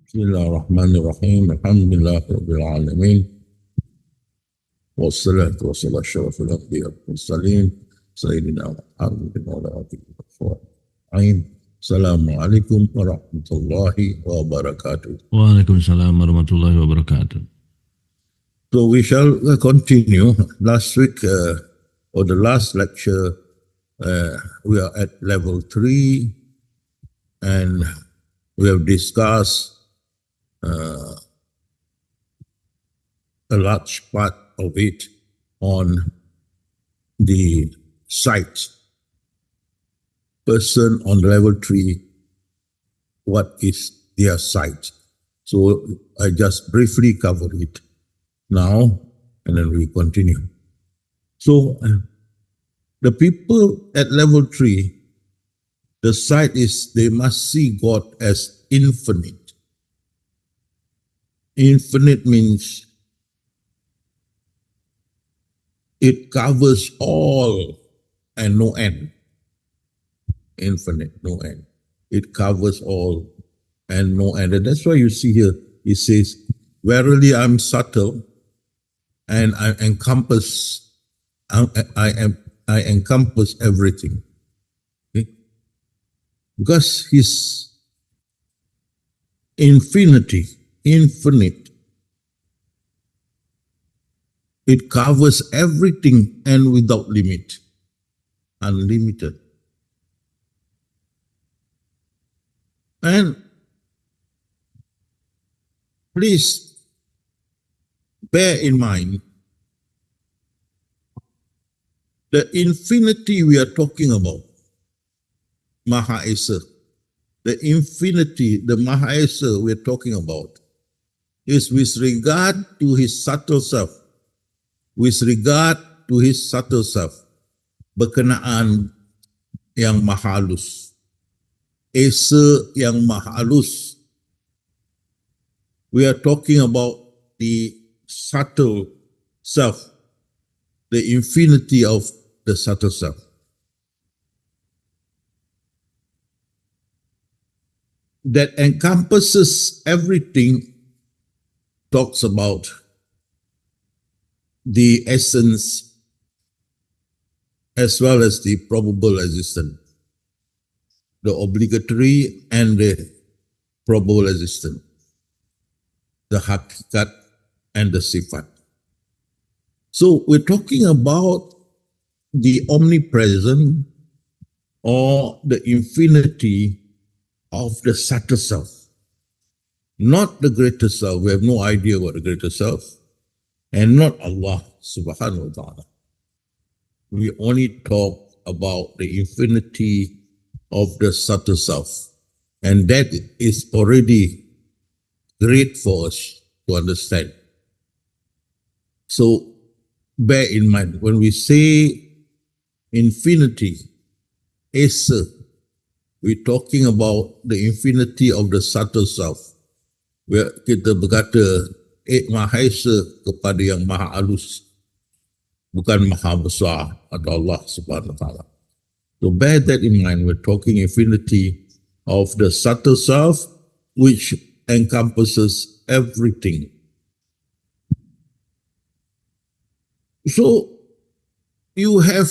Bismillahirrahmanirrahim. Alhamdulillah Rabbil Alamin. Wassalatu wassalamu ala asyrafil anbiya wal mursalin Sayyidina Muhammadin wa ala alihi wa sahbihi. Assalamualaikum warahmatullahi wabarakatuh. Waalaikumsalam warahmatullahi wabarakatuh. So we shall continue. Last week, or the last lecture, we are at level 3 and we have discussed a large part of it on the sight. Person on level 3, what is their sight? So I just briefly cover it now and then we continue. So the people at level 3, the sight is they must see God as infinite. Infinite means it covers all and no end. Infinite, no end. It covers all and no end. And that's why you see here, it says, verily I'm subtle and I encompass everything. Okay? Because his infinite, it covers everything and without limit, unlimited. And please bear in mind the infinity we are talking about, Maha Esa. The infinity, the Maha Esa we are talking about is with regard to his subtle self. With regard to his subtle self, berkenaan yang maha halus, Esa yang maha halus. We are talking about the subtle self, the infinity of the subtle self. That encompasses everything, talks about the essence as well as the probable existence, the obligatory and the probable existence, the hakikat and the sifat. So we're talking about the omnipresent or the infinity of the subtle self, not the greater self. We have no idea what the greater self, and not Allah subhanahu wa ta'ala. We only talk about the infinity of the subtle self. And that is already great for us to understand. So bear in mind, when we say infinity, Esa, we're talking about the infinity of the subtle self. Where kita berkata, Maha Esa kepada yang maha halus, bukan maha besar atau Allah subhanahu wa ta'ala. So bear that in mind, we're talking infinity of the subtle self, which encompasses everything. So you have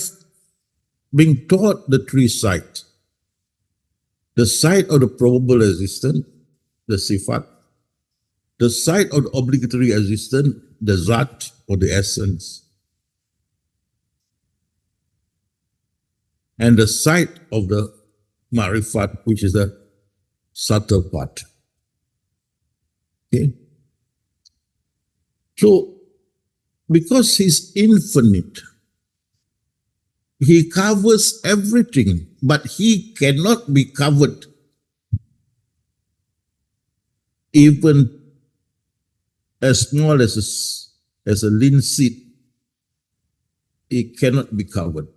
been taught the three sight. The sight of the probable existence, the sifat. The sight of the obligatory existence, the zat or the essence. And the sight of the ma'rifat, which is the subtle part. Okay? So, because he's infinite, he covers everything, but he cannot be covered even as small as a linseed. It cannot be covered,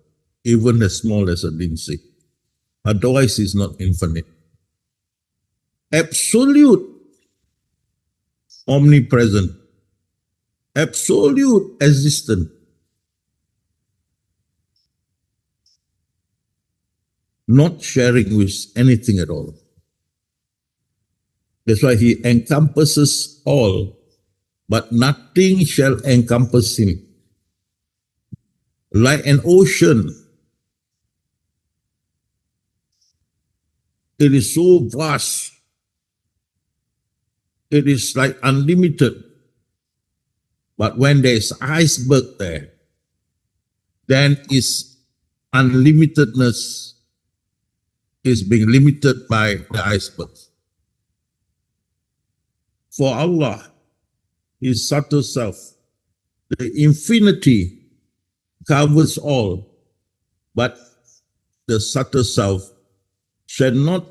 even as small as a linseed. Otherwise, it's not infinite. Absolute omnipresent, absolute existent. Not sharing with anything at all. That's why he encompasses all, but nothing shall encompass him. Like an ocean, it is so vast, it is like unlimited. But when there is iceberg there, then its unlimitedness is being limited by the iceberg. For Allah, His subtle self, the infinity covers all, but the subtle self shall not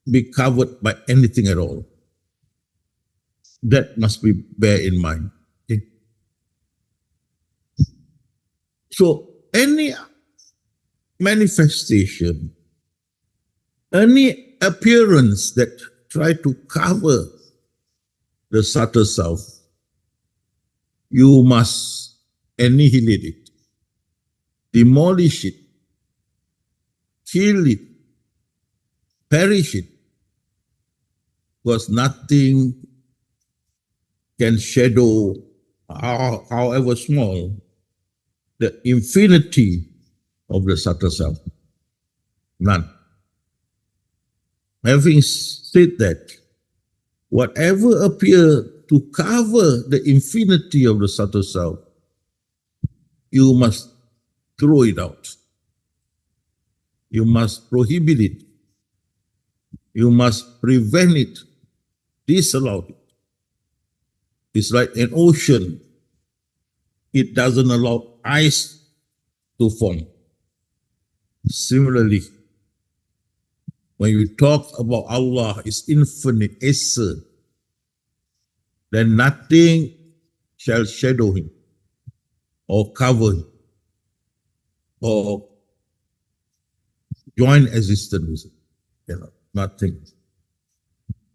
be covered by anything at all. That must be bear in mind. Okay? So any manifestation, any appearance that try to cover the subtle self, you must annihilate it, demolish it, kill it, perish it, because nothing can shadow, however small, the infinity of the subtle self. None. Having said that, whatever appear to cover the infinity of the subtle self, you must throw it out. You must prohibit it. You must prevent it, disallow it. It's like an ocean. It doesn't allow ice to form. Similarly, when you talk about Allah, His infinite essence, then nothing shall shadow Him or cover Him or join existence with Him. Nothing.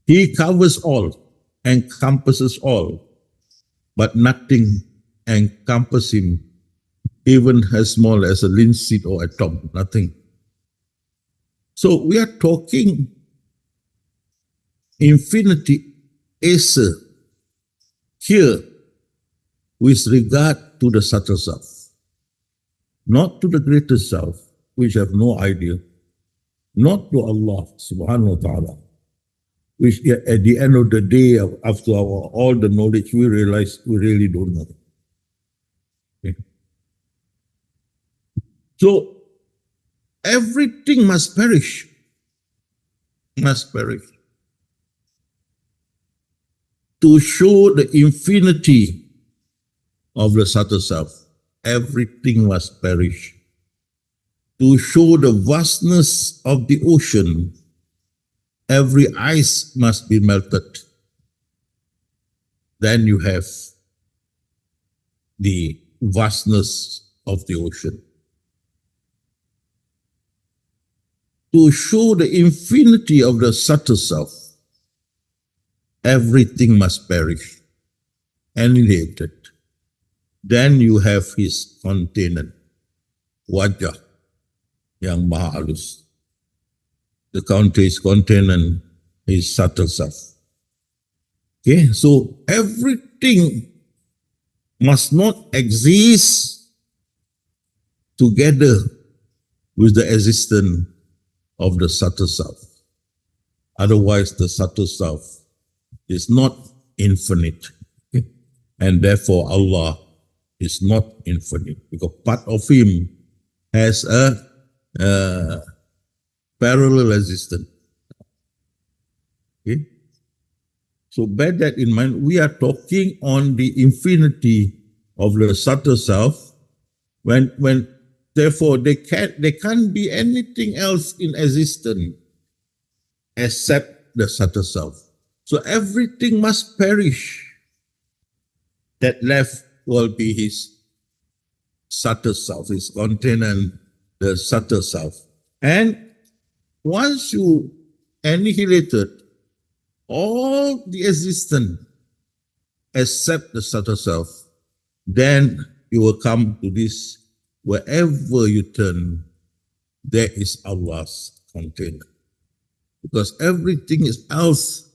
He covers all, encompasses all, but nothing encompasses Him, even as small as a linseed or atom, nothing. So we are talking infinity essence here with regard to the subtle self, not to the greater self, which have no idea, not to Allah subhanahu wa ta'ala, which at the end of the day, after all the knowledge, we realize we really don't know. Okay. So everything must perish, must perish. To show the infinity of the subtle self, everything must perish. To show the vastness of the ocean, every ice must be melted. Then you have the vastness of the ocean. To show the infinity of the subtle self, everything must perish, annihilated. Then you have His container, wajah yang maha halus. The His container is subtle self. Okay, so everything must not exist together with the existence of the subtle self. Otherwise, the subtle self is not infinite. Okay? And therefore, Allah is not infinite, because part of Him has a parallel existence. Okay? So bear that in mind. We are talking on the infinity of the subtle self. When therefore there can't be anything else in existence except the subtle self. So everything must perish. That left will be His subtle self, His container, the subtle self. And once you annihilated all the existence except the subtle self, then you will come to this: wherever you turn, there is Allah's container. Because everything else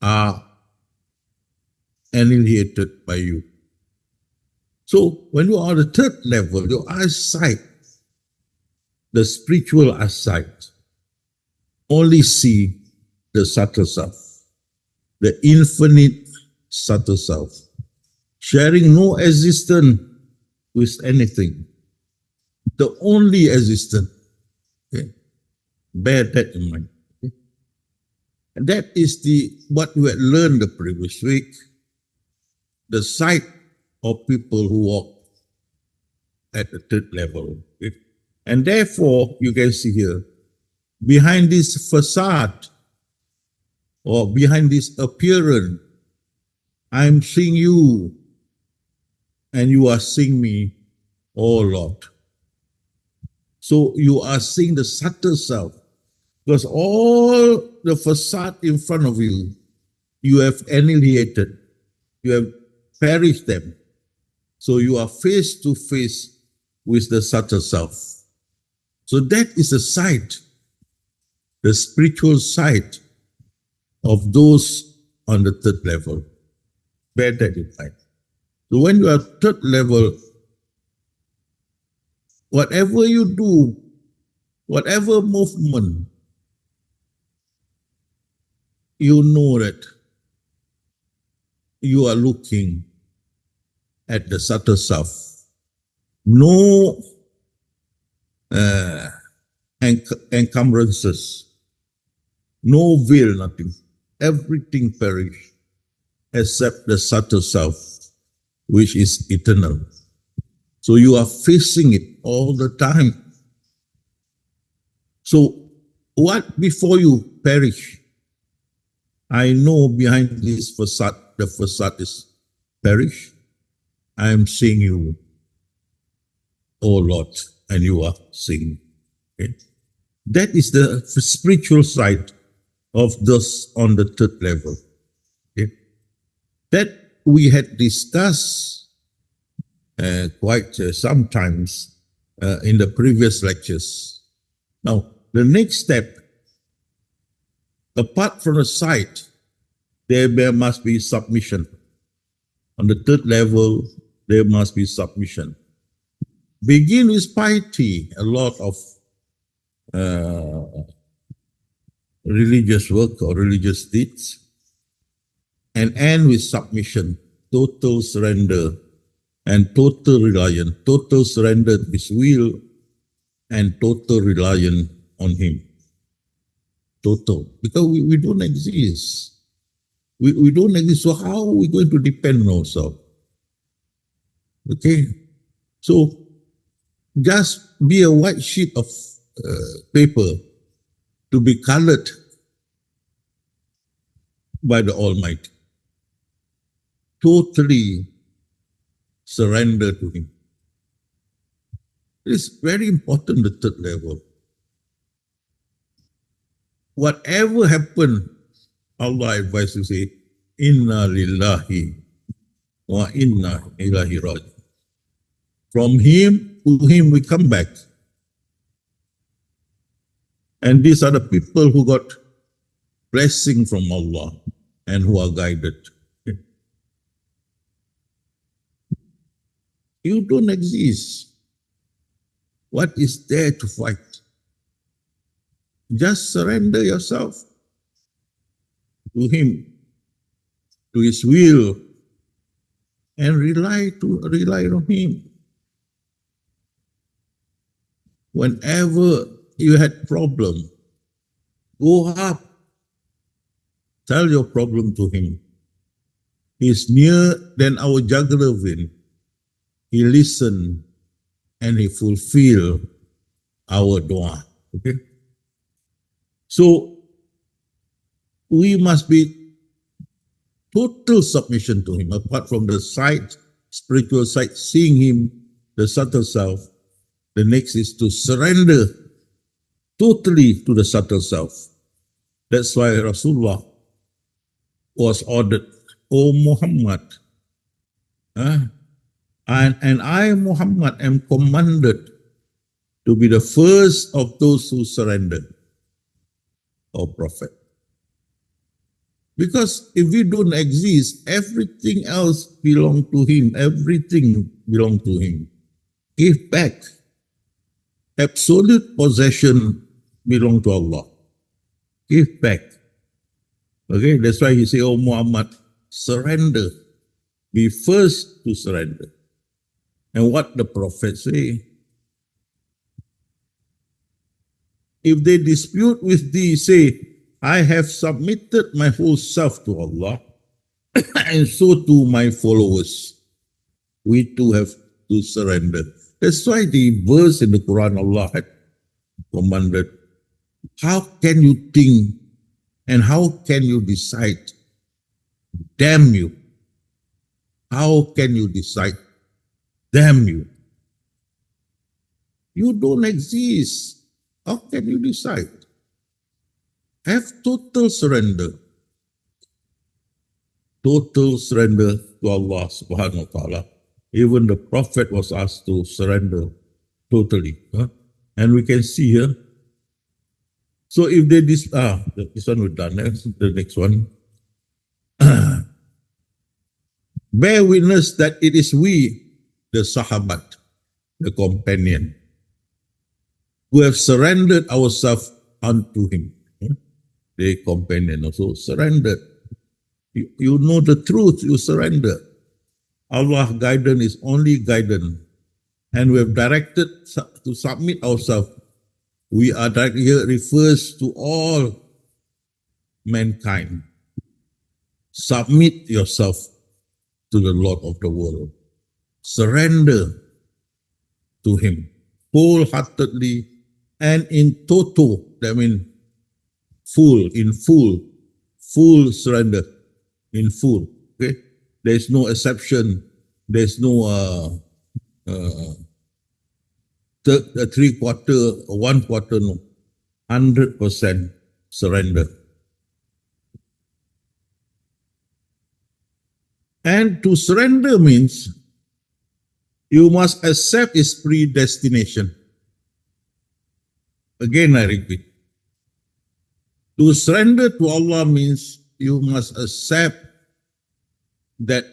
are annihilated by you. So when you are at the third level, your eyesight, the spiritual eyesight, only see the subtle self, the infinite subtle self, sharing no existence with anything, the only existence. Okay? Bear that in mind. Okay? And that is what we had learned the previous week, the sight of people who walk at the third level. Okay? And therefore, you can see here, behind this facade or behind this appearance, I'm seeing you and you are seeing me, oh Lord. So you are seeing the subtle self, because all the facade in front of you, you have annihilated, you have perished them. So you are face to face with the subtle self. So that is the sight, the spiritual sight of those on the third level. Bear that in mind. So when you are third level, whatever you do, whatever movement, you know that you are looking at the subtle self. No encumbrances, no veil, nothing. Everything perish except the subtle self, which is eternal. So you are facing it all the time. So what before you perish? I know behind this facade, the facade is perish. I am seeing you, oh Lord, and you are seeing. Okay? That is the spiritual side of those on the third level. Okay? That we had discussed quite sometimes in the previous lectures. Now, the next step, apart from the sight, there must be submission. On the third level, there must be submission. Begin with piety, a lot of religious work or religious deeds, and end with submission, total surrender, and total reliance, total surrender to His will, and total reliance on Him. Total, because we don't exist. We don't exist, so how are we going to depend on ourselves? Okay, so just be a white sheet of paper to be colored by the Almighty. Totally surrender to Him. It is very important, the third level. Whatever happened, Allah advised to say, Inna lillahi wa inna ilahi raji. From Him, to Him we come back. And these are the people who got blessing from Allah and who are guided. You don't exist. What is there to fight? Just surrender yourself to Him, to His will, and rely on Him. Whenever you had problem, go up, tell your problem to Him. He is near than our jugular vein. He listen and He fulfill our dua. Okay? So we must be total submission to Him, apart from the sight, spiritual sight, seeing Him, the subtle self. The next is to surrender totally to the subtle self. That's why Rasulullah was ordered, O Muhammad, and I, Muhammad, am commanded to be the first of those who surrendered, O Prophet. Because if we don't exist, everything else belong to Him. Everything belong to Him. Give back. Absolute possession belong to Allah. Give back. Okay, that's why He say, "Oh Muhammad, surrender. Be first to surrender." And what the Prophet say? If they dispute with thee, say, "I have submitted my whole self to Allah, and so to my followers." We too have to surrender. That's why the verse in the Quran, Allah had commanded, how can you think and how can you decide? Damn you. How can you decide? Damn you. You don't exist. How can you decide? Have total surrender. Total surrender to Allah subhanahu wa ta'ala. Even the Prophet was asked to surrender totally. And we can see here. So if they this one we're done. The next one. Bear witness that it is we, the Sahabat, the companion, who have surrendered ourselves unto Him. The companion also surrendered. You know the truth, you surrender. Allah's guidance is only guidance. And we have directed to submit ourselves. We are directed here refers to all mankind. Submit yourself to the Lord of the world. Surrender to Him wholeheartedly and in toto. That means full surrender, in full. Okay, there is no exception. There is no three quarter or 1/4. No, 100% surrender. And to surrender means you must accept His predestination. Again, I repeat. To surrender to Allah means you must accept that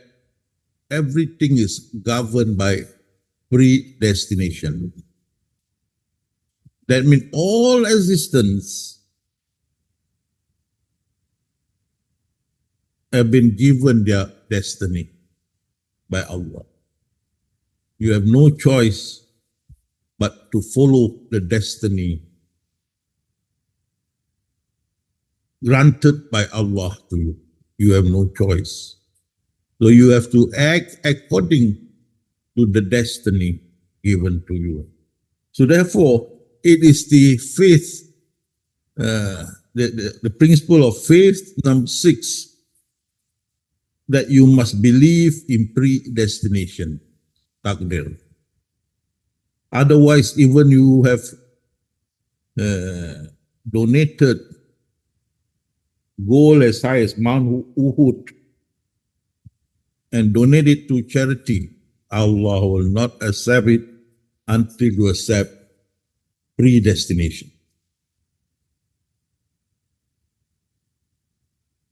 everything is governed by predestination. That means all existence have been given their destiny by Allah. You have no choice but to follow the destiny granted by Allah to you. You have no choice. So you have to act according to the destiny given to you. So therefore, it is the faith, the principle of faith, number 6, that you must believe in predestination, takdir. Otherwise, even you have donated gold as high as Mount Uhud and donate it to charity, Allah will not accept it until you accept predestination.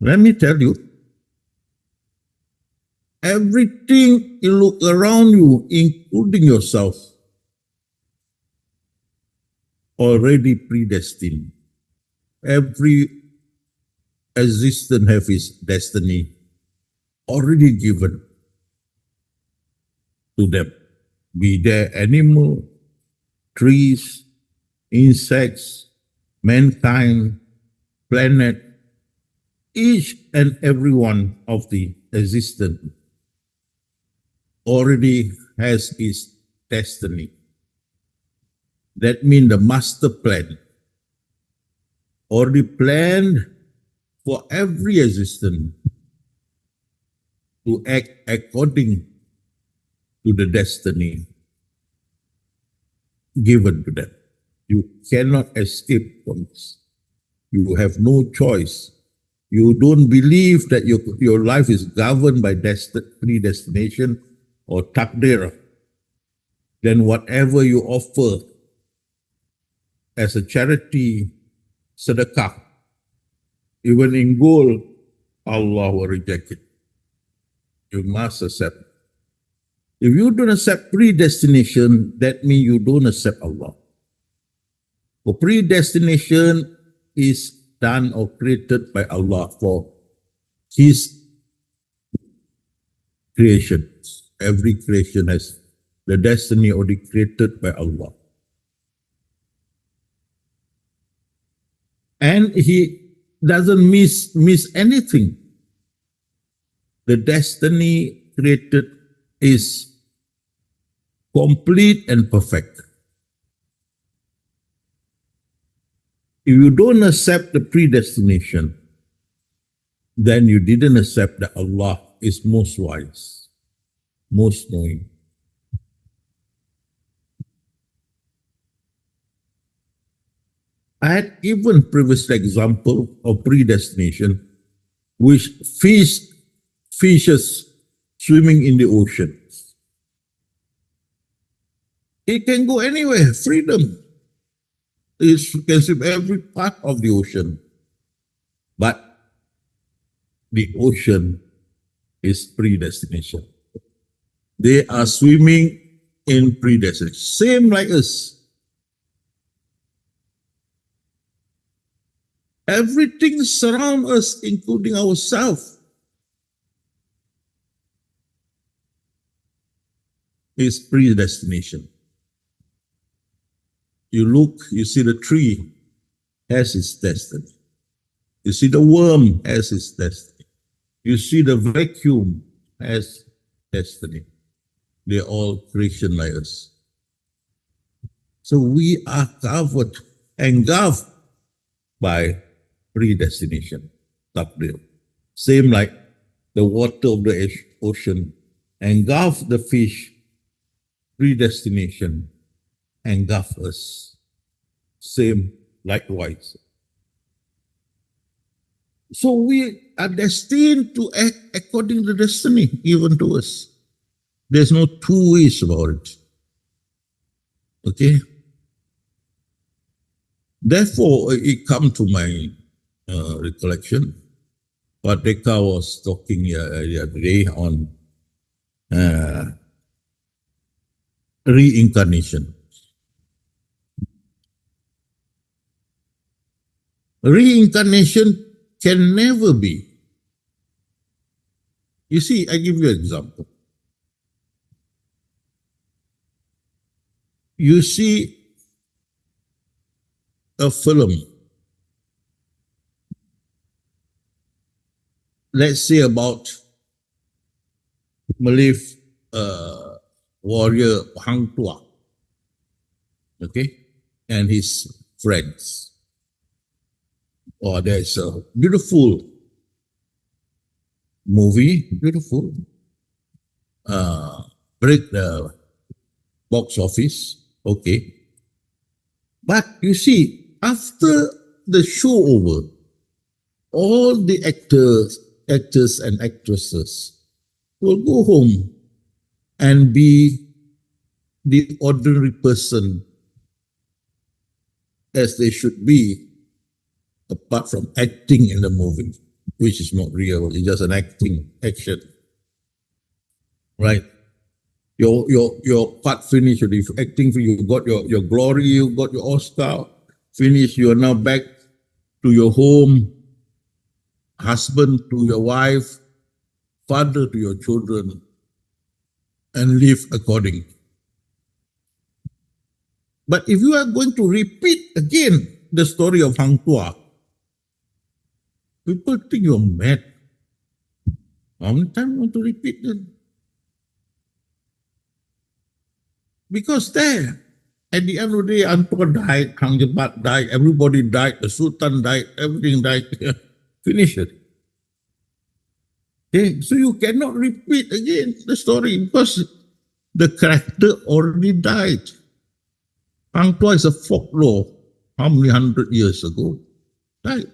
Let me tell you, everything you look around you, including yourself, already predestined. Every existence have its destiny already given to them. Be they animal, trees, insects, mankind, planet, each and every one of the existence already has its destiny. That means the master plan already planned for every existence to act according to the destiny given to them. You cannot escape from this. You have no choice. You don't believe that your life is governed by predestination or takdir. Then whatever you offer as a charity, sedekah, even in gold, Allah will reject it. You must accept. If you don't accept predestination, that means you don't accept Allah. For predestination is done or created by Allah for His creation. Every creation has the destiny already created by Allah. And He doesn't miss anything. The destiny created is complete and perfect. If you don't accept the predestination, then you didn't accept that Allah is most wise, most knowing. I had given previous example of predestination, which fishes swimming in the ocean. It can go anywhere, freedom. It can swim every part of the ocean. But the ocean is predestination. They are swimming in predestination. Same like us. Everything surrounds us, including ourselves, is predestination. You look, you see the tree has its destiny. You see the worm has its destiny. You see the vacuum has destiny. They're all creation like us. So we are covered, engulfed by predestination, takdir. Same like the water of the ocean engulf the fish, predestination engulf us. Same likewise. So we are destined to act according to destiny given to us. There's no two ways about it. Okay? Therefore, it come to my recollection. Padeka was talking the other day on reincarnation. Reincarnation can never be. You see, I give you an example. You see a film, let's say about Malay warrior Hang Tuah, okay, and his friends. Or there's a beautiful movie, beautiful, break the box office, okay. But you see, after the show over, all the actors and actresses will go home and be the ordinary person as they should be, apart from acting in the movie, which is not real, it's just an action. Right? Your part finished, if acting, you got your glory, you got your Oscar, finished, you are now back to your home, husband to your wife, father to your children, and live according. But if you are going to repeat again the story of Hang Tuah, people think you're mad. How many times you want to repeat it? Because there, at the end of the day, Hang Tuah died, Hang Jebat died, everybody died, the Sultan died, everything died. Finish it. Okay, so you cannot repeat again the story because the character already died. Hang Tuah is a folklore. How many 100 years ago? Died.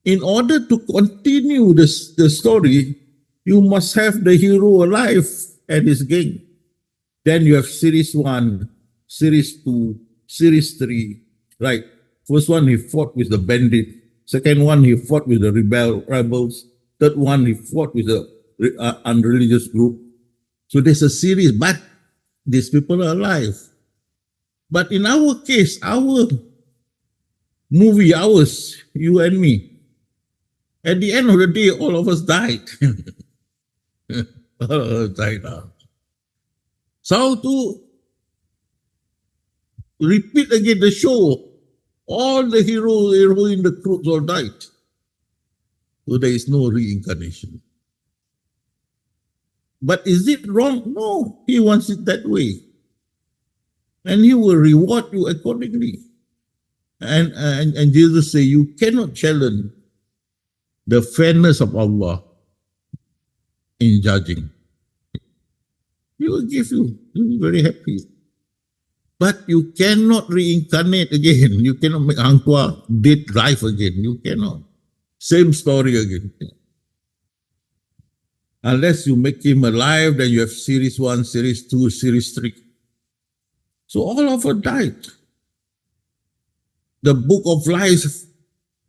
In order to continue the story, you must have the hero alive and his gang. Then you have series 1, series 2, series 3, right? First one, he fought with the bandit. Second one, he fought with the rebels. Third one, he fought with the unreligious group. So there's a series, but these people are alive. But in our case, our movie, ours, you and me, at the end of the day, all of us died. All of us died out. So to repeat again the show, all the hero, heroine, the crooks all died. So there is no reincarnation. But is it wrong? No, he wants it that way. And he will reward you accordingly. And Jesus say, you cannot challenge the fairness of Allah in judging. He will give you. You'll be very happy. But you cannot reincarnate again. You cannot make Angkwa dead life again. You cannot. Same story again. Unless you make him alive, then you have series 1, series 2, series 3. So all of us died. The book of life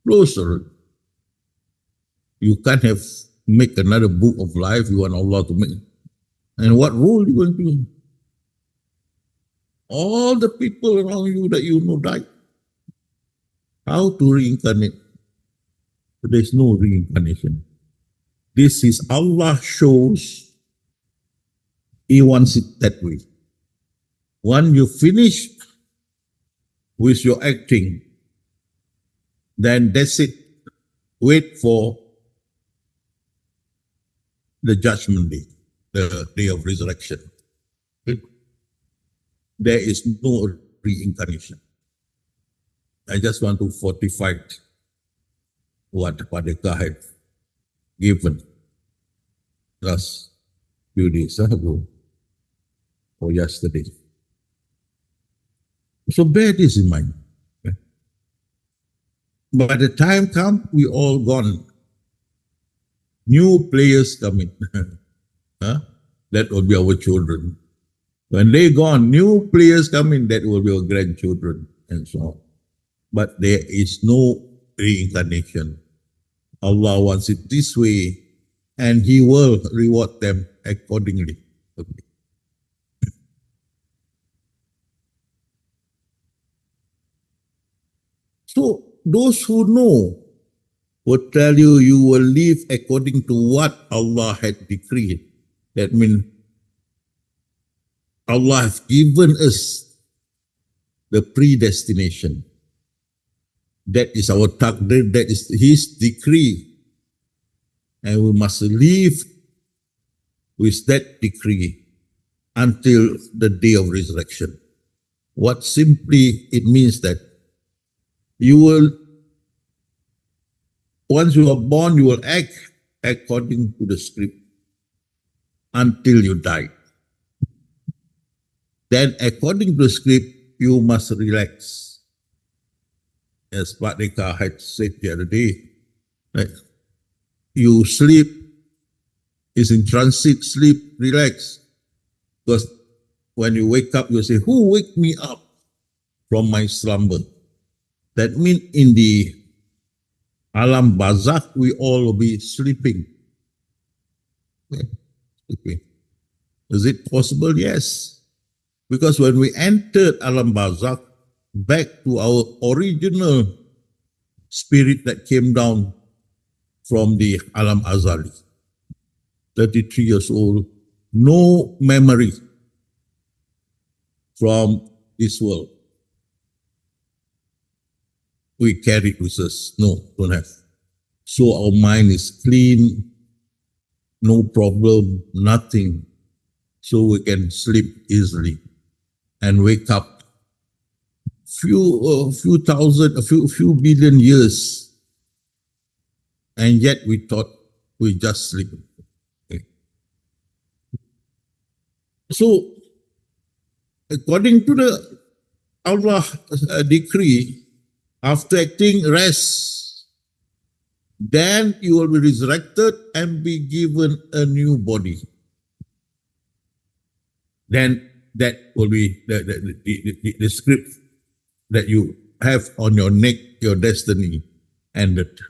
closer. You can't make another book of life. You want Allah to make. And what rule you going to do? All the people around you that you know died. How to reincarnate? There's no reincarnation. This is Allah shows He wants it that way. When you finish with your acting, then that's it. Wait for the judgment day, the day of resurrection. There is no reincarnation. I just want to fortify what Padeka had given us few days ago or yesterday. So bear this in mind. By the time comes, we all gone. New players coming. Huh? That will be our children. When they gone, new players coming, that will be our grandchildren and so on. But there is no reincarnation. Allah wants it this way, and He will reward them accordingly. Okay. So those who know will tell you, you will live according to what Allah had decreed. That means Allah has given us the predestination. That is our taqdir, that is His decree. And we must live with that decree until the day of resurrection. What simply it means that you will, once you are born, you will act according to the script until you die. Then according to the script, you must relax. As Padeka had said the other day, right? You sleep, is in transit, sleep, relax. Because when you wake up, you say, who wake me up from my slumber? That means in the Alam Barzakh, we all will be sleeping. Sleeping. Is it possible? Yes. Because when we entered Alam Barzakh, back to our original spirit that came down from the Alam Azali, 33 years old, no memory from this world. We carry it with us. No, don't have. So our mind is clean, no problem, nothing. So we can sleep easily and wake up few billion years, and yet we thought we just sleep. Okay. So according to the Allah decree, after acting, rest. Then you will be resurrected and be given a new body. Then that will be the script that you have on your neck, your destiny. ended.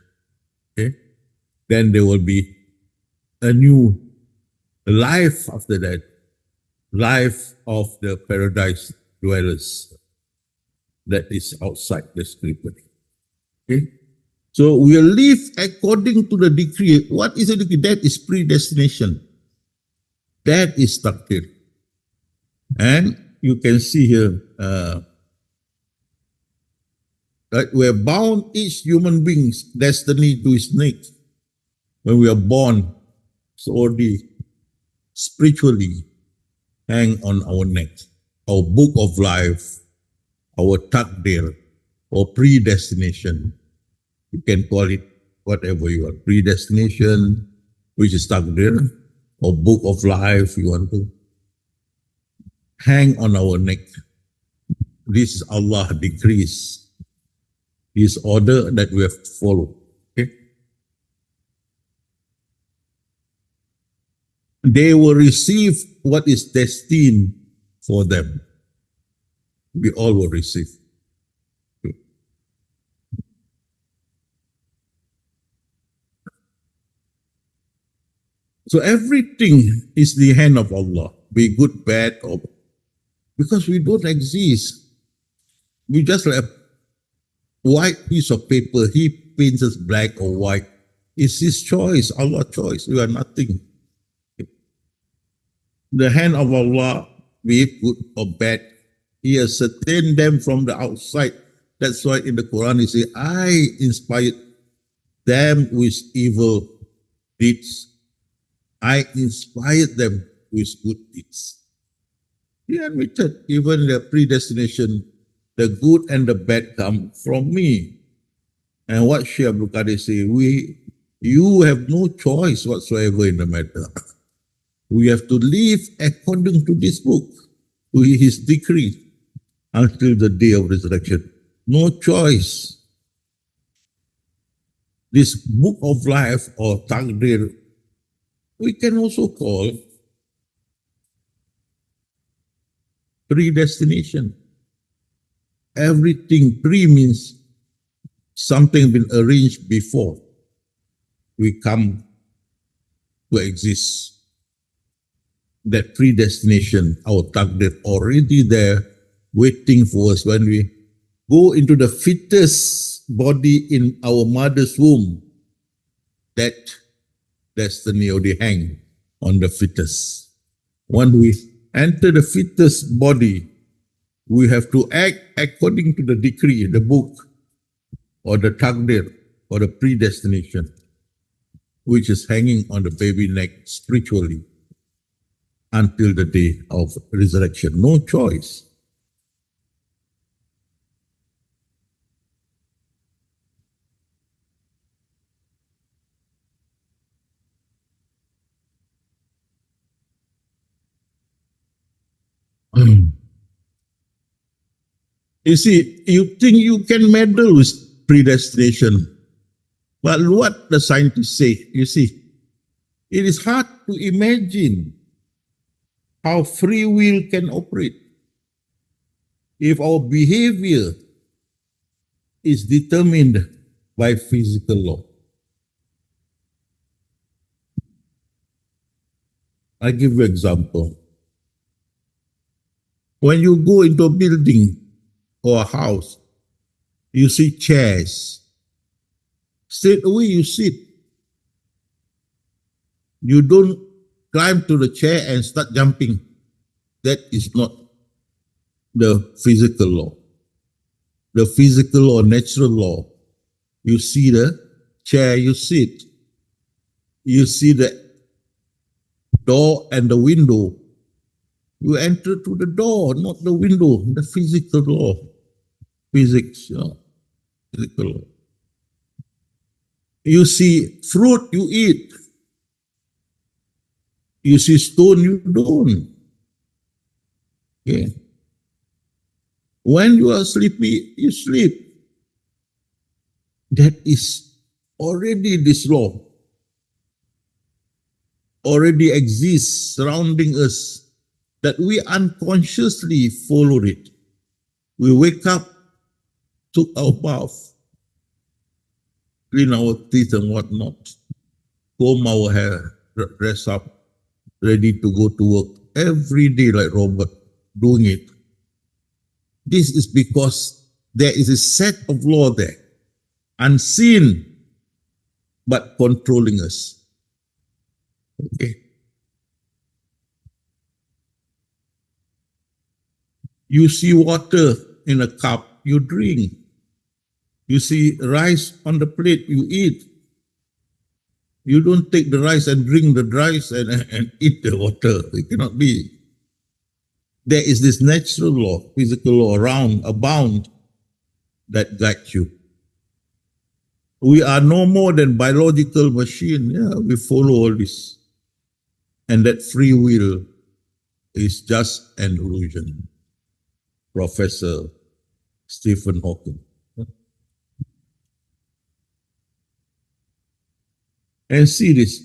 Okay? Then there will be a new life after that, life of the paradise dwellers that is outside the scripture. Okay? So we will live according to the decree. What is a decree? That is predestination. That is takdir. And you can see here that we are bound each human being's destiny to his neck. When we are born, it's already spiritually hang on our neck. Our book of life, our takdir, or predestination. You can call it whatever you want. Predestination, which is takdir, or book of life, you want to hang on our neck. This is Allah decrees, His order that we have to follow. Okay? They will receive what is destined for them. We all will receive. So everything is the hand of Allah, be good, bad, or because we don't exist. We just like a white piece of paper. He paints us black or white. It's His choice, Allah's choice. We are nothing. The hand of Allah, be it good or bad, He has sustained them from the outside. That's why in the Quran He says, I inspired them with evil deeds. I inspired them with good deeds. He admitted, even the predestination, the good and the bad come from me. And what Shaykh Abdul Qadir say, you have no choice whatsoever in the matter. We have to live according to this book, to His decree, until the day of resurrection. No choice. This book of life or takdir, we can also call predestination. Everything pre means something been arranged before we come to exist. That predestination, our takdir, already there waiting for us when we go into the fetus body in our mother's womb. That destiny already hang on the fetus. When we enter the fetus body, we have to act according to the decree, the book, or the takdir, or the predestination, which is hanging on the baby neck spiritually until the day of resurrection. No choice. You see, you think you can meddle with predestination, but what the scientists say, you see, it is hard to imagine how free will can operate if our behavior is determined by physical law. I give you an example. When you go into a building or a house, you see chairs. Straight away you sit. You don't climb to the chair and start jumping. That is not the physical law. The physical or natural law. You see the chair, you sit. You see the door and the window. You enter through the door, not the window. The physical law. Physics, physical law. You see fruit, you eat. You see stone, you don't. Okay. When you are sleepy, you sleep. That is already this law. Already exists surrounding us, that we unconsciously follow it. We wake up, took our bath, clean our teeth and whatnot, comb our hair, dress up, ready to go to work every day like Robert, doing it. This is because there is a set of law there, unseen, but controlling us. Okay. You see water in a cup, you drink. You see rice on the plate, you eat. You don't take the rice and drink the rice and eat the water. It cannot be. There is this natural law, physical law around, abound, that guides you. We are no more than biological machine. Yeah, we follow all this. And that free will is just an illusion. Professor Stephen Hawking. And see this.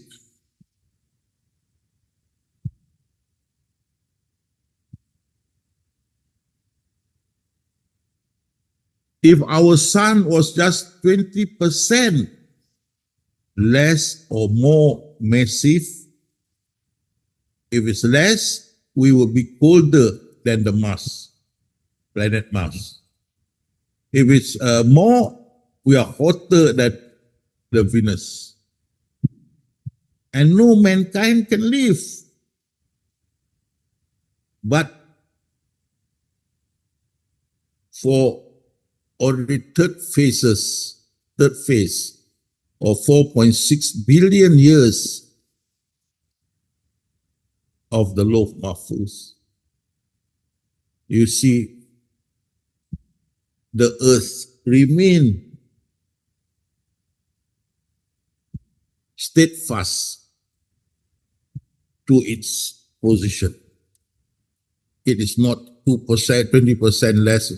If our sun was just 20% less or more massive, if it's less, we will be colder than the Mars, planet Mars. If it's more, we are hotter than the Venus. And no mankind can live. But for already third phase of 4.6 billion years of the Loaf Mahfuz, you see the earth remain steadfast to its position. It is not 2%, 20% less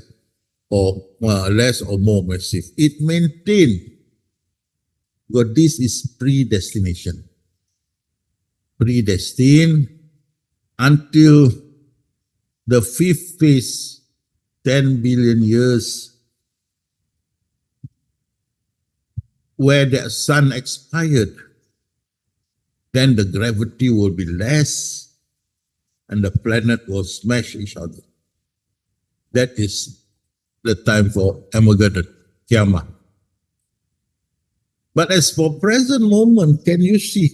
or more massive. It maintained, because this is predestination. Predestined until the fifth phase, 10 billion years, where the sun expired, then the gravity will be less and the planet will smash each other. That is the time for Armageddon, Qiyamah. But as for present moment, can you see?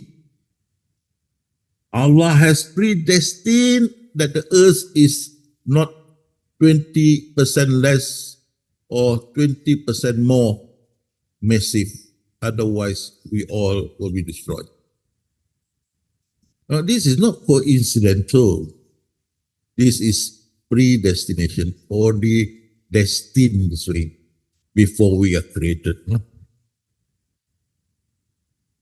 Allah has predestined that the earth is not 20% less or 20% more massive. Otherwise, we all will be destroyed. Now, this is not coincidental. This is predestination, already destined this way before we are created.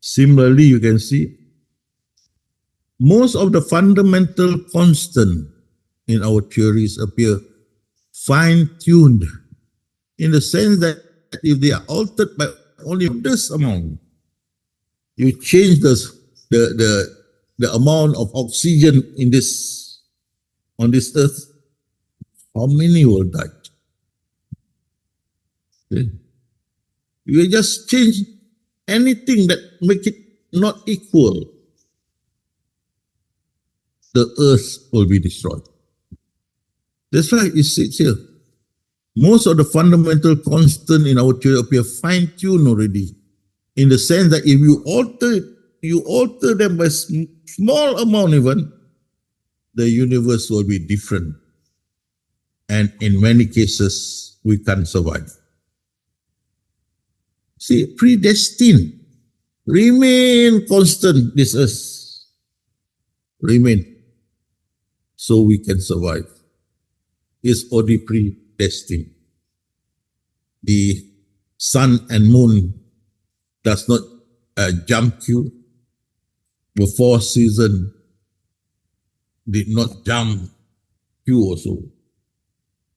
Similarly, you can see most of the fundamental constant in our theories appear fine-tuned in the sense that if they are altered by only this amount, you change the amount of oxygen in this on this earth, how many will die? Okay. You just change anything that make it not equal, the earth will be destroyed. That's why it says here, most of the fundamental constant in our theory appear fine-tuned already, in the sense that if you alter them by small amount even, the universe will be different. And in many cases, we can't survive. See, predestined, remain constant, this earth, remain, so we can survive. It's already predestined. The sun and moon does not jump you. The four seasons did not jump you also.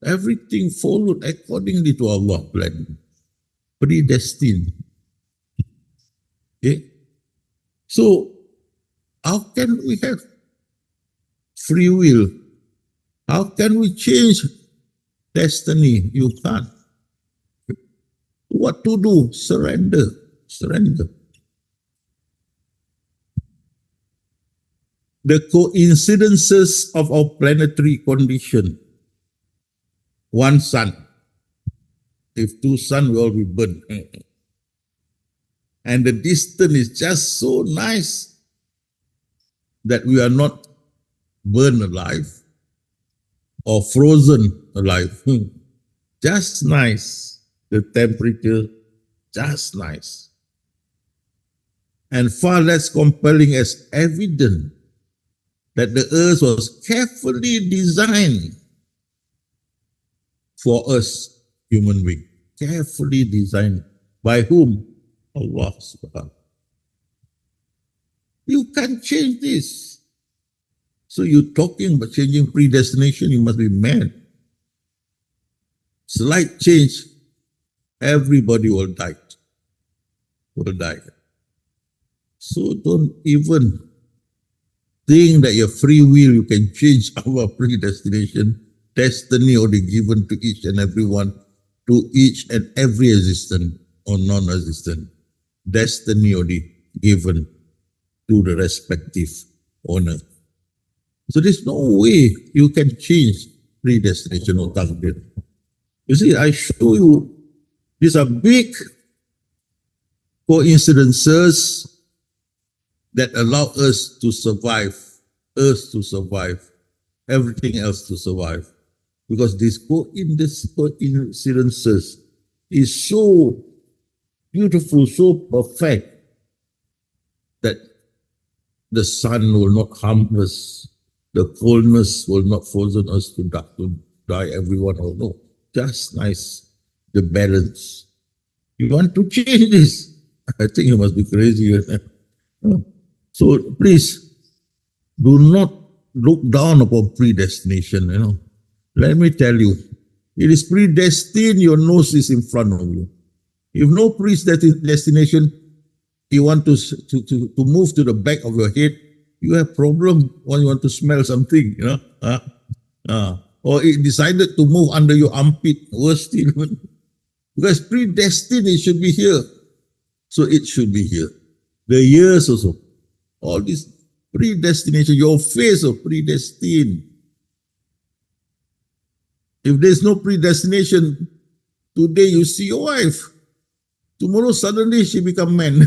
Everything followed accordingly to Allah's plan. Predestined. Okay? So, how can we have free will? How can we change destiny? You can't. What to do? Surrender. Surrender. The coincidences of our planetary condition. One sun. If two suns will be burned. And the distance is just so nice that we are not burned alive or frozen alive. Just nice. The temperature, just nice. And far less compelling as evident that the earth was carefully designed for us, human beings. Carefully designed. By whom? Allah subhanahu. You can't change this. So you're talking about changing predestination, you must be mad. Slight change, everybody will die. Will die. So don't even think that your free will, you can change our predestination. Destiny already given to each and every one, to each and every existent or non-existent. Destiny already given to the respective owner. So there's no way you can change predestination or taqdir. You see, I show you, these are big coincidences that allow us to survive, everything else to survive. Because these coincidences is so beautiful, so perfect, that the sun will not harm us, the coldness will not force us to die, everyone will know. Just nice, the balance. You want to change this? I think you must be crazy. So please, do not look down upon predestination. Let me tell you, it is predestined, your nose is in front of you. If no predestination, you want to move to the back of your head, you have problem when you want to smell something, or it decided to move under your armpit, worse still. Because predestined, it should be here. So it should be here. The years also, all this predestination, your face of predestined. If there's no predestination, today you see your wife. Tomorrow suddenly she become man.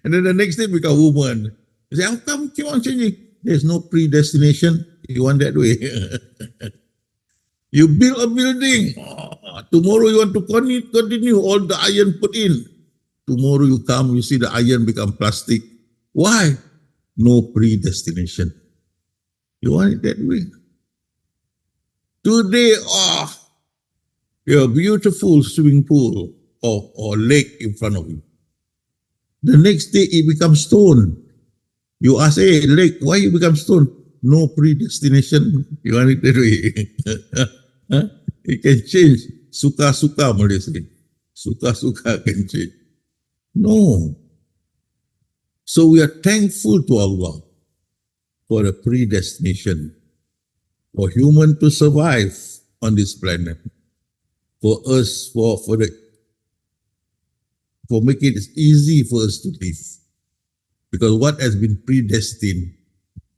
And then the next day become woman. You say, how come keep on changing? There's no predestination. You want that way. You build a building. Tomorrow you want to continue all the iron put in. Tomorrow you come, you see the iron become plastic. Why? No predestination. You want it that way. Today, you have a beautiful swimming pool or lake in front of you. The next day it becomes stone. You ask, hey, lake, why you become stone? No predestination. You want it that way. It can change. Suka-suka, Malay say. Suka-suka can change. No. So we are thankful to Allah for the predestination, for human to survive on this planet, for us, for making it easy for us to live. Because what has been predestined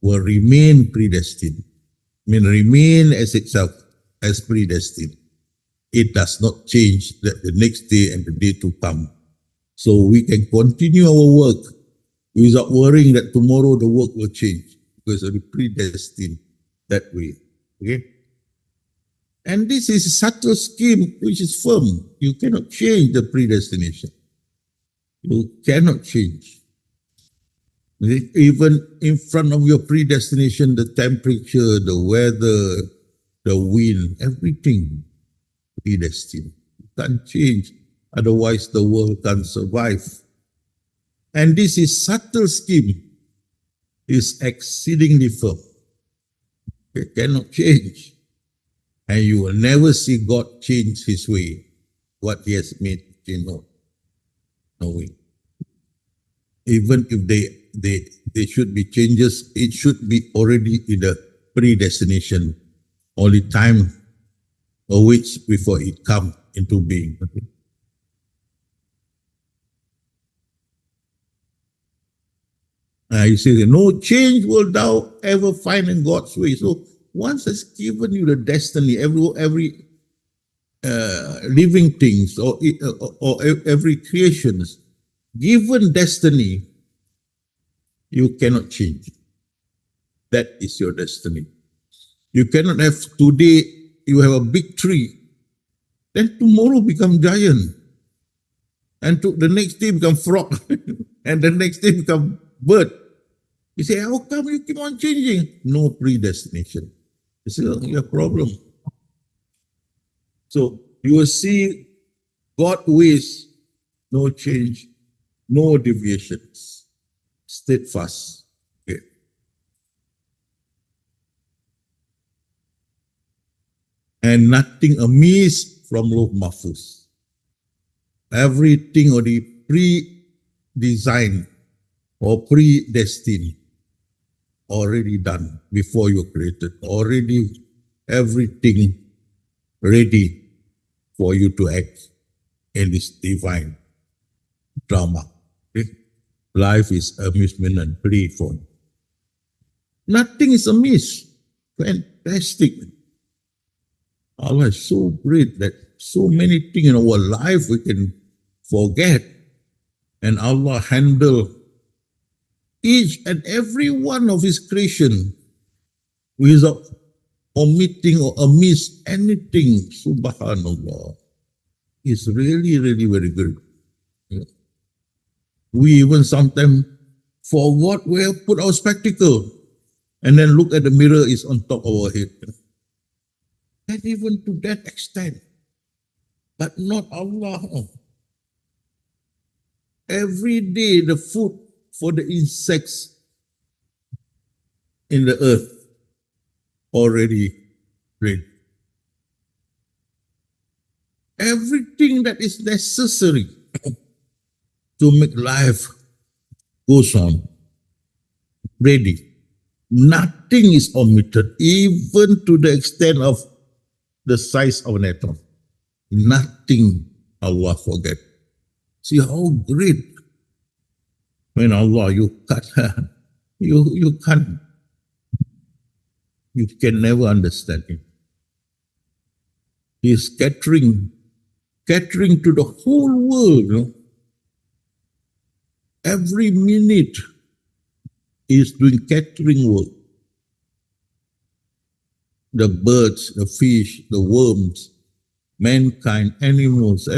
will remain predestined. Remain as itself, as predestined. It does not change the next day and the day to come. So we can continue our work without worrying that tomorrow the work will change, because it will be predestined that way. Okay? And this is a subtle scheme which is firm. You cannot change the predestination. You cannot change. Even in front of your predestination, the temperature, the weather, the wind, everything predestined. You can't change. Otherwise, the world can't survive. And this is subtle scheme, is exceedingly firm. It cannot change. And you will never see God change his way, what he has made. No way. Even if they should be changes, it should be already in the predestination. Only time awaits before it comes into being. He says, no change will thou ever find in God's way. So once it's given you the destiny, every living things or every creation is given destiny, you cannot change. That is your destiny. You cannot have today, you have a big tree, then tomorrow become giant. And the next day become frog. And the next day become bird. You say, how come you keep on changing? No predestination. It's your problem. So you will see God ways, no change, no deviations, steadfast. Okay. And nothing amiss from Lord Mahfuz. Everything already pre-designed or predestined, already done before you created, already everything ready for you to act in this divine drama. Okay? Life is amusement and play for. Nothing is amiss. Fantastic. Allah is so great that so many things in our life we can forget. And Allah handle each and every one of His creation without omitting or amiss anything. Subhanallah. It's really, really very good. Yeah. We even sometimes forgot where to put our spectacle and then look at the mirror is on top of our head. And even to that extent. But not Allah. Every day the food for the insects in the earth already ready. Everything that is necessary to make life goes on, ready. Nothing is omitted, even to the extent of the size of an atom. Nothing Allah forget. See how great when Allah you can't you can never understand Him. He is catering to the whole world. You know? Every minute He is doing catering work. The birds, the fish, the worms, mankind, animals,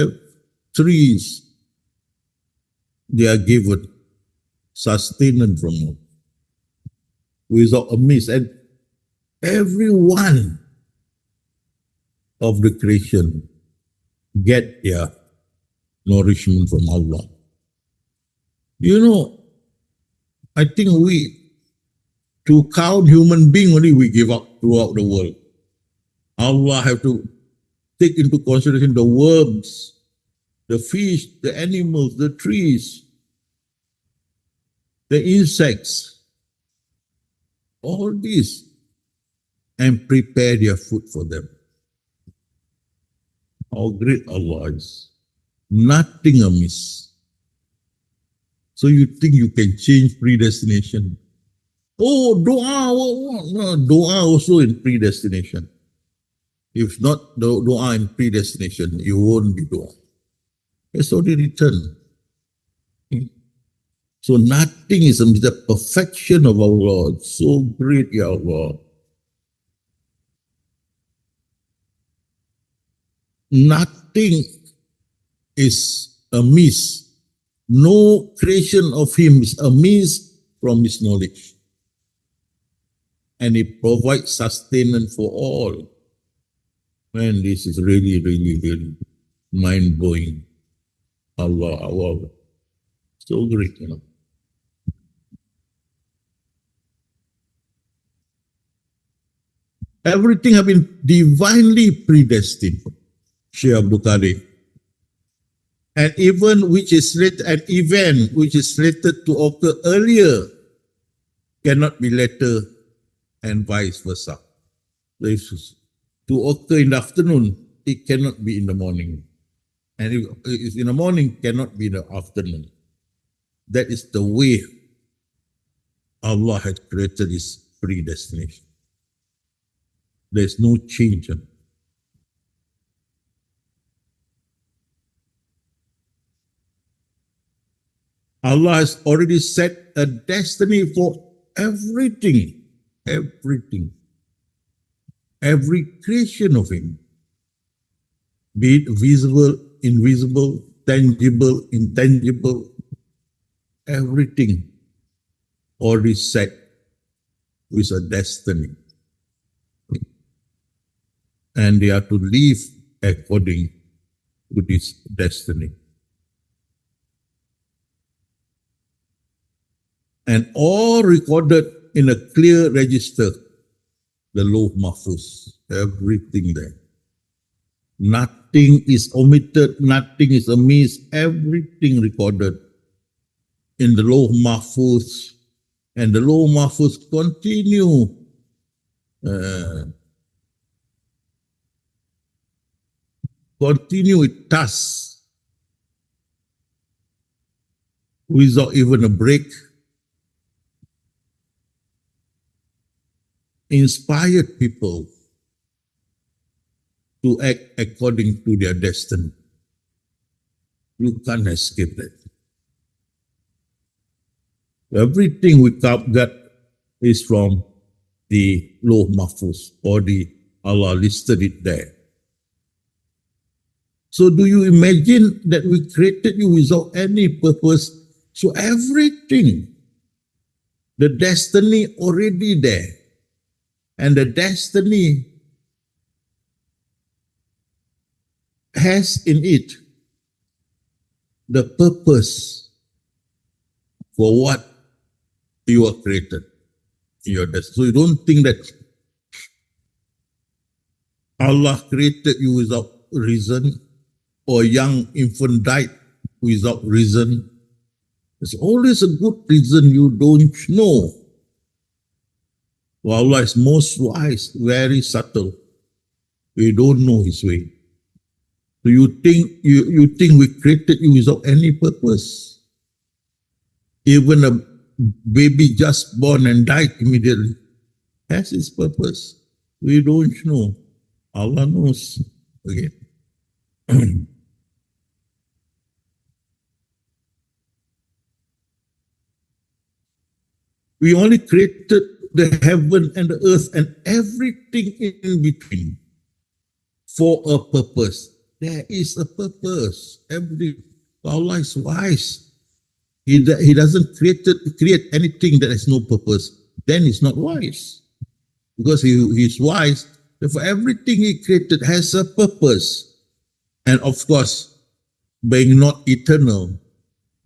trees, they are given sustenance from Him without a miss. And every one of the creation get their nourishment from Allah. You know, I think to count human being only we give up throughout the world. Allah have to take into consideration the worms, the fish, the animals, the trees, the insects, all this, and prepare their food for them. How great Allah is. Nothing amiss. So you think you can change predestination? Oh, dua, no, dua also in predestination. If not the dua in predestination, you won't be dua. It's already written. So nothing is the perfection of our Lord. So great, Ya Allah. Nothing is amiss. No creation of Him is amiss from His knowledge. And He provides sustenance for all. Man, this is really, really, really mind-blowing. Allah. So great, you know. Everything has been divinely predestined. Shaykh Abdul Qadir. And even an event which is slated to occur earlier cannot be later and vice versa. To occur in the afternoon, it cannot be in the morning. And if it's in the morning, cannot be in the afternoon. That is the way Allah had created His predestination. There's no change. Allah has already set a destiny for everything, everything, every creation of Him, be it visible, invisible, tangible, intangible, everything already set with a destiny. And they are to live according to this destiny. And all recorded in a clear register, the Lawh Mahfuz, everything there. Nothing is omitted, nothing is amiss, everything recorded in the Lawh Mahfuz. And the Lawh Mahfuz continue its task without even a break. Inspired people to act according to their destiny. You can't escape that. Everything we got is from the Lawh Mahfuz, or the Allah listed it there. So do you imagine that we created you without any purpose? So everything, the destiny already there. And the destiny has in it the purpose for what you are created in your destiny. So you don't think that Allah created you without reason, or a young infant died without reason. There's always a good reason you don't know. Well, Allah is most wise, very subtle. We don't know His way. So you think we created you without any purpose? Even a baby just born and died immediately has its purpose. We don't know. Allah knows. Okay. We only created the heaven and the earth and everything in between for a purpose. There is a purpose. Allah is wise. He doesn't create anything that has no purpose. Then He's not wise. Because He's wise, therefore everything He created has a purpose. And of course, being not eternal,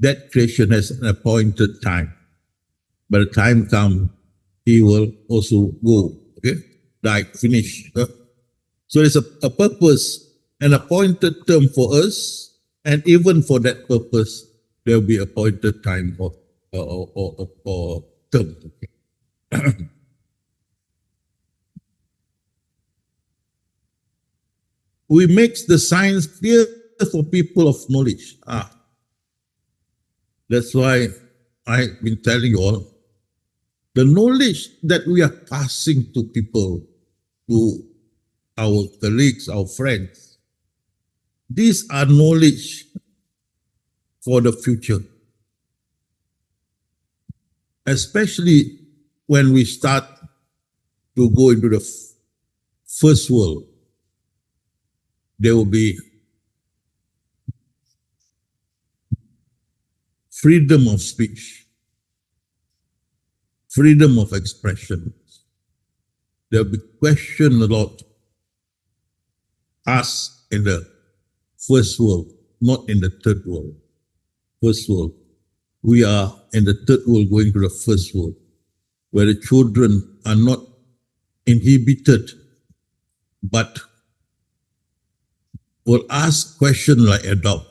that creation has an appointed time. By the time comes, He will also go. Okay? Die, finish. So there's a purpose, an appointed term for us, and even for that purpose, there will be appointed time or term. Okay? We make the science clear for people of knowledge. That's why I've been telling you all, the knowledge that we are passing to people, to our colleagues, our friends, these are knowledge for the future. Especially when we start to go into the first world, there will be freedom of speech, freedom of expression. There will be question a lot asked in the first world, not in the third world. First world. We are in the third world going to the first world, where the children are not inhibited, but will ask questions like adult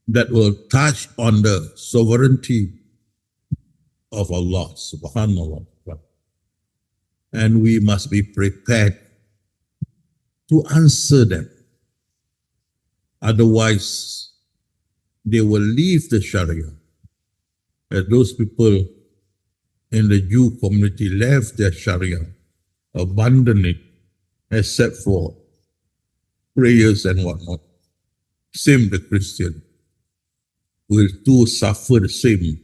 that will touch on the sovereignty of Allah subhanahu wa ta'ala. And we must be prepared to answer them. Otherwise, they will leave the Sharia. And those people in the Jew community left their Sharia, abandoned it, except for prayers and whatnot. Same the Christian will too suffer the same.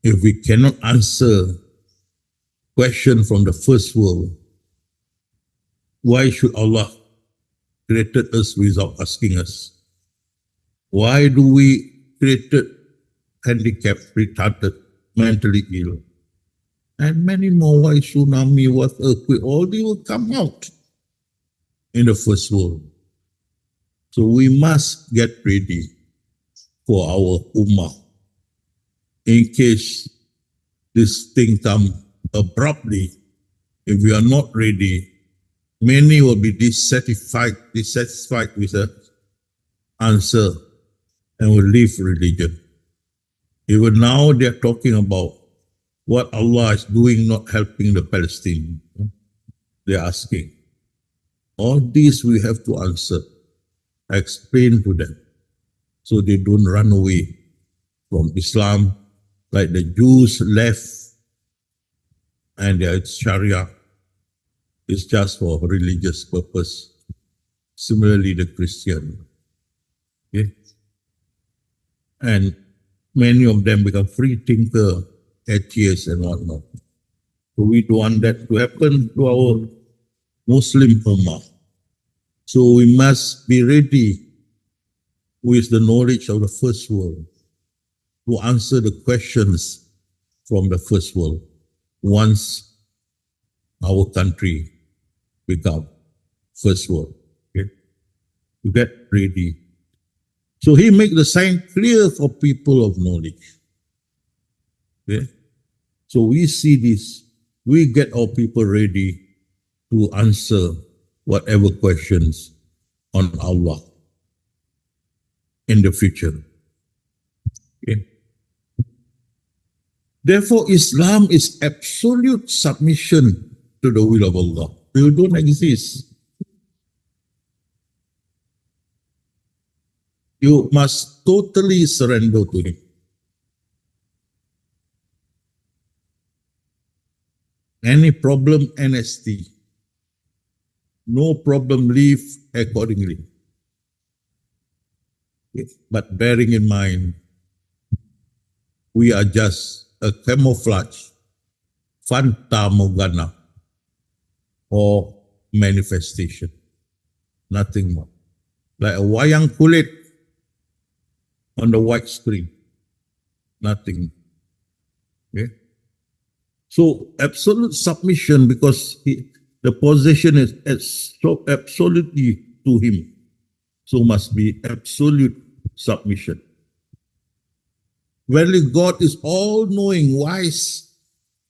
If we cannot answer question from the first world, why should Allah created us without asking us? Why do we created handicapped, retarded, mentally ill? And many more, why tsunami, what earthquake, all they will come out in the first world. So we must get ready for our ummah in case this thing come abruptly. If we are not ready, many will be dissatisfied with the answer and will leave religion. Even now they are talking about what Allah is doing, not helping the Palestinians. They are asking. All these we have to answer, explain to them, so they don't run away from Islam like the Jews left and their Sharia is just for religious purpose. Similarly, the Christian. Okay? And many of them become free thinker, atheists and whatnot. So we don't want that to happen to our Muslim Ummah. So we must be ready with the knowledge of the first world to answer the questions from the first world once our country become first world. Okay? To get ready. So he make the sign clear for people of knowledge. Okay? So we see this, we get our people ready to answer whatever questions on Allah in the future. Okay? Therefore, Islam is absolute submission to the will of Allah. You don't exist. You must totally surrender to Him. Any problem, NST. No problem, leave accordingly. But bearing in mind, we are just a camouflage, fanta morgana, or manifestation. Nothing more. Like a wayang kulit on the white screen. Nothing. Okay? So absolute submission, because the possession is so absolutely to Him. So must be absolute submission. Verily God is all-knowing, wise.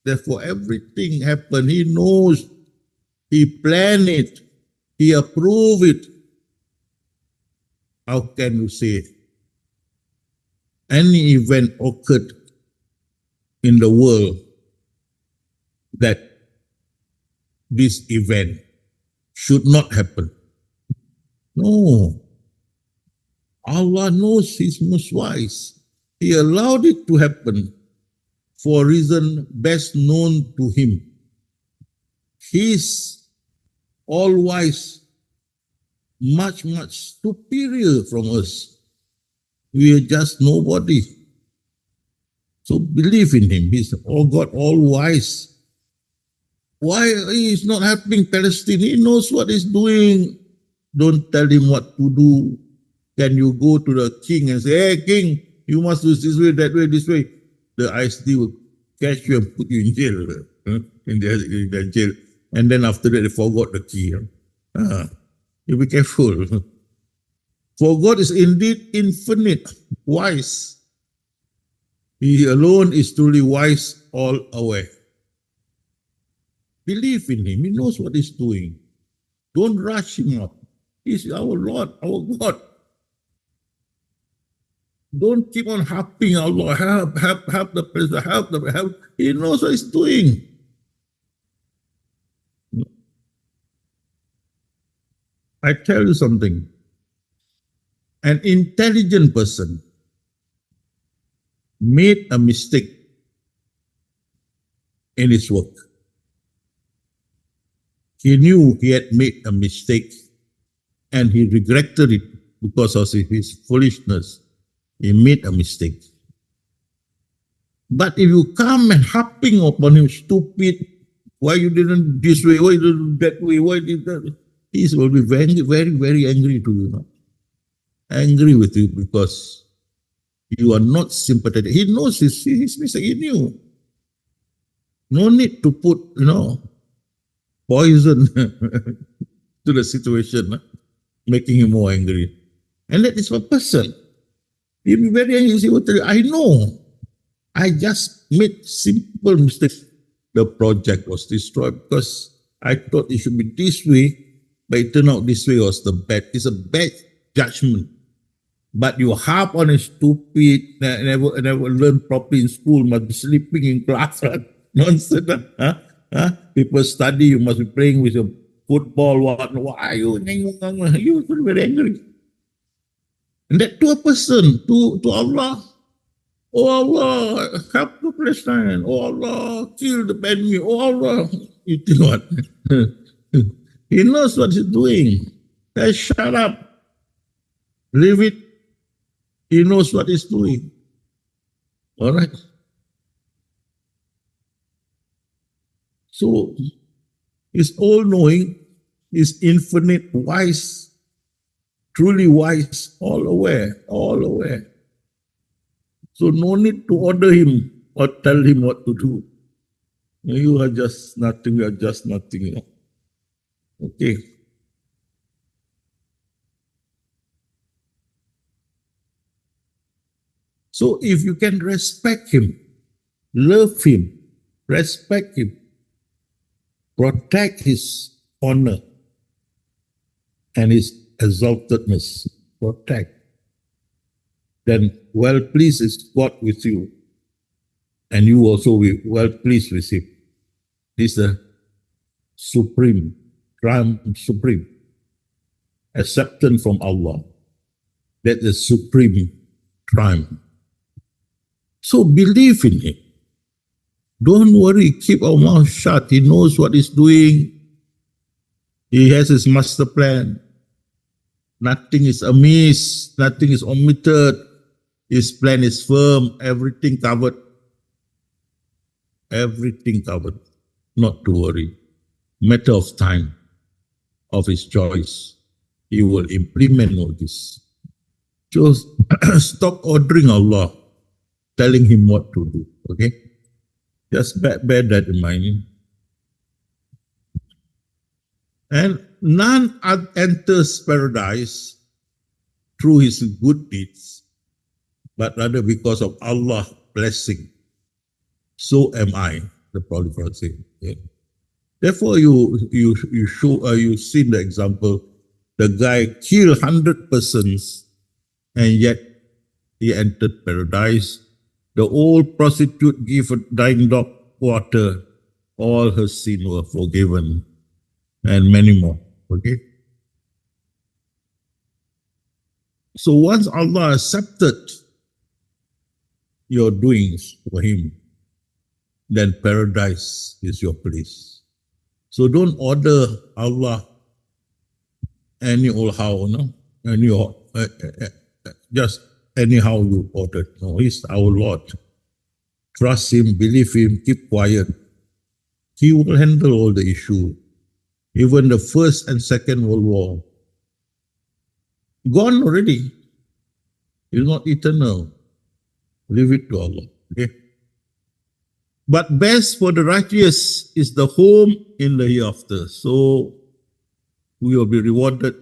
Therefore everything happened. He knows. He planned it. He approved it. How can you say any event occurred in the world that this event should not happen? No. Allah knows, He's most wise. He allowed it to happen for a reason best known to Him. He's all-wise, much, much superior from us. We are just nobody. So believe in Him. He's all God, all-wise. Why is not helping Palestine? He knows what He's doing. Don't tell Him what to do. Can you go to the king and say, hey, king, you must do this way, that way, this way? The ISD will catch you and put you in jail. In the jail. And then after that, they forgot the key. You be careful. For God is indeed infinite, wise. He alone is truly wise, all aware. Believe in Him. He knows what He's doing. Don't rush Him up. He's our Lord, our God. Don't keep on harping, Allah, help the president, help. He knows what He's doing. I tell you something. An intelligent person made a mistake in his work. He knew he had made a mistake and he regretted it because of his foolishness. He made a mistake. But if you come and harping upon him, stupid, why you didn't this way, why you didn't that way, why did that? He will be very, very, very angry to you now. Angry with you because you are not sympathetic. He knows his mistake. He knew. No need to put, poison to the situation, making him more angry. And that is one person. He'll be very angry. He will tell you, I know. I just made simple mistakes. The project was destroyed because I thought it should be this way, but it turned out this way was the bad. It's a bad judgment. But you harp on a stupid, never learn properly in school, must be sleeping in class. Nonsense. People study, you must be playing with your football. Why are you? You feel very angry. And that to a person, to Allah. Oh Allah, help the Palestine. Oh Allah, kill the enemy. Oh Allah. You think what? He knows what he's doing. Hey, shut up. Leave it. He knows what he's doing. All right. So, he's all-knowing, he's infinite, wise, truly wise, all aware, all aware. So no need to order him or tell him what to do. You are just nothing, you are just nothing. Okay. So if you can respect him, love him, respect him, protect his honor and his exaltedness, protect, then well pleased is God with you, and you also will well pleased with him. This is the supreme, triumph supreme, acceptance from Allah. That is supreme triumph. So believe in him. Don't worry, keep our mouth shut. He knows what he's doing. He has his master plan. Nothing is amiss, nothing is omitted. His plan is firm, everything covered. Everything covered. Not to worry. Matter of time, of his choice. He will implement all this. Just stop ordering Allah, telling him what to do. Okay? Just bear that in mind. And none enters paradise through his good deeds, but rather because of Allah's blessing. So am I, the Prophet said. Okay? Therefore, you see the example. The guy killed 100 persons, and yet he entered paradise. The old prostitute gave a dying dog water. All her sins were forgiven, and many more. Okay. So once Allah accepted your doings for him, then paradise is your place. So don't order Allah any old how, no? Just anyhow you order. No, he's our Lord. Trust him, believe him, keep quiet. He will handle all the issue. Even the First and Second World War. Gone already. It's not eternal. Leave it to Allah. Okay? But best for the righteous is the home in the hereafter. So we will be rewarded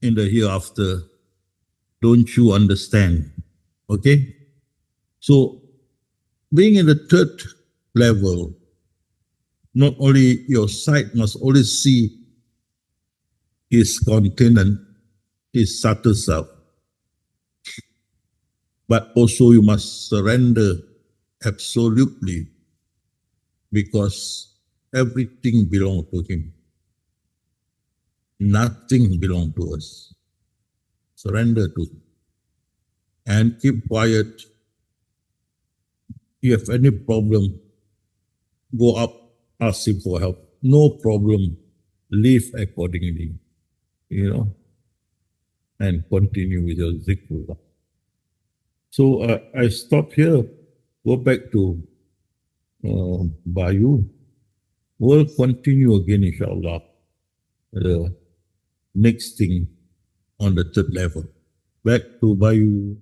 in the hereafter. Don't you understand? Okay? So being in the third level, not only your sight must always see his continent, his subtle self, but also you must surrender absolutely, because everything belongs to him. Nothing belongs to us. Surrender to him. And keep quiet. If you have any problem, go up, ask him for help. No problem. Live accordingly, and continue with your zikr. So I stop here. Go back to Bayu. We'll continue again, inshallah. The next thing on the third level. Back to Bayu.